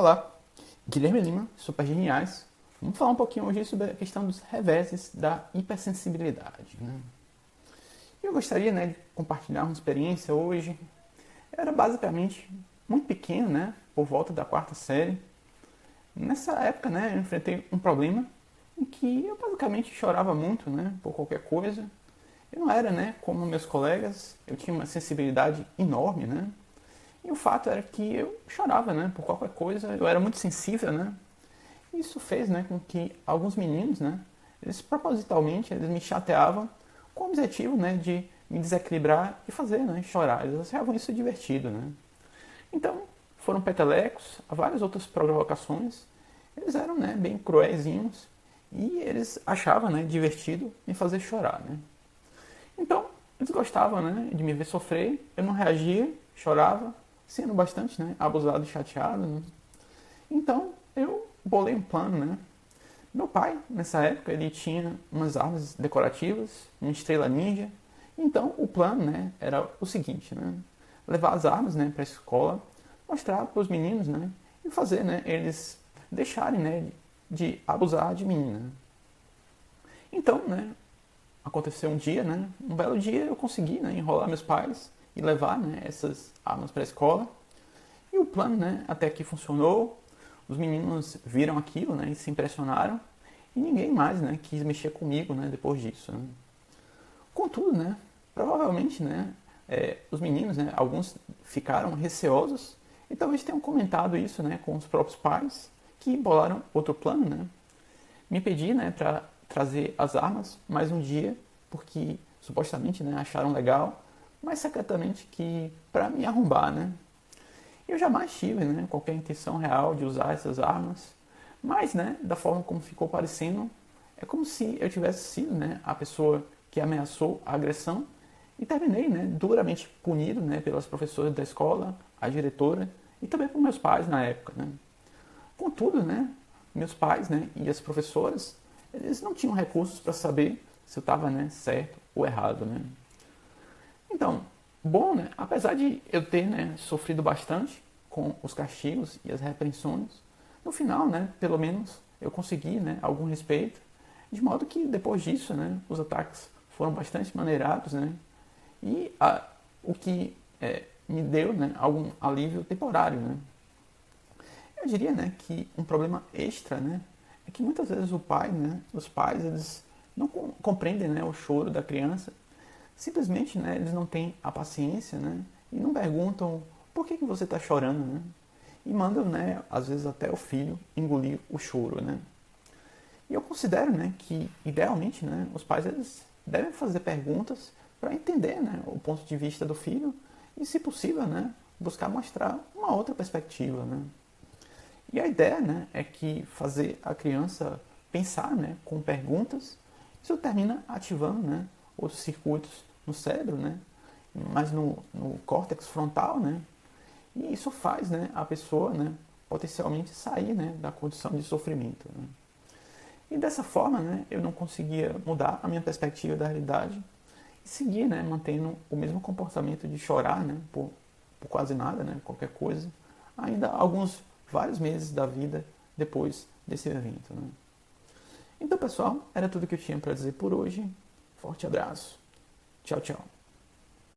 Olá, Guilherme Lima, Super Geniais. Vamos falar um pouquinho hoje sobre a questão dos reveses da hipersensibilidade. Eu gostaria de compartilhar uma experiência hoje. Eu era basicamente muito pequeno, por volta da quarta série. Nessa época, eu enfrentei um problema em que eu basicamente chorava muito, por qualquer coisa. Eu não era, como meus colegas, eu tinha uma sensibilidade enorme, E o fato era que eu chorava, por qualquer coisa. Eu era muito sensível, Isso fez, com que alguns meninos, eles propositalmente, eles me chateavam com o objetivo, de me desequilibrar e fazer, chorar. Eles achavam isso divertido, Então, foram petelecos, várias outras provocações. Eles eram, bem cruelzinhos e eles achavam, divertido me fazer chorar, Então, eles gostavam, de me ver sofrer. Eu não reagia, chorava, sendo bastante, abusado e chateado, Então, eu bolei um plano, Meu pai, nessa época, ele tinha umas armas decorativas, uma estrela ninja. Então, o plano, era o seguinte, Levar as armas, para a escola, mostrar para os meninos, E fazer, eles deixarem, de abusar de mim, Então, aconteceu um dia, Um belo dia eu consegui, enrolar meus pais e levar, essas armas para a escola. E o plano, até que funcionou. Os meninos viram aquilo, e se impressionaram. E ninguém mais, quis mexer comigo, depois disso. Contudo, provavelmente, os meninos, alguns ficaram receosos e talvez tenham comentado isso, com os próprios pais, que bolaram outro plano, Me pedi, para trazer as armas mais um dia, porque supostamente, acharam legal, mas secretamente que para me arrombar, Eu jamais tive, qualquer intenção real de usar essas armas, mas, da forma como ficou parecendo, é como se eu tivesse sido, a pessoa que ameaçou a agressão e terminei, duramente punido, pelas professoras da escola, a diretora e também por meus pais na época, Contudo, meus pais, e as professoras, eles não tinham recursos para saber se eu estava, certo ou errado, Então, bom, apesar de eu ter, sofrido bastante com os castigos e as repreensões, no final, pelo menos eu consegui, algum respeito, de modo que depois disso, os ataques foram bastante maneirados, E o que me deu, algum alívio temporário, Eu diria, que um problema extra, é que muitas vezes o pai, os pais, eles não compreendem, o choro da criança. Simplesmente, eles não têm a paciência, e não perguntam por que você está chorando, E mandam, às vezes até o filho engolir o choro, E eu considero, que idealmente, os pais eles devem fazer perguntas para entender, o ponto de vista do filho e, se possível, buscar mostrar uma outra perspectiva, E a ideia, é que fazer a criança pensar, com perguntas, isso termina ativando, outros circuitos no cérebro, mas no córtex frontal, E isso faz, a pessoa, potencialmente sair, da condição de sofrimento, E dessa forma, eu não conseguia mudar a minha perspectiva da realidade e seguir, mantendo o mesmo comportamento de chorar, por quase nada, qualquer coisa, ainda vários meses da vida depois desse evento, Então, pessoal, era tudo que eu tinha para dizer por hoje. Forte abraço. Tchau, tchau.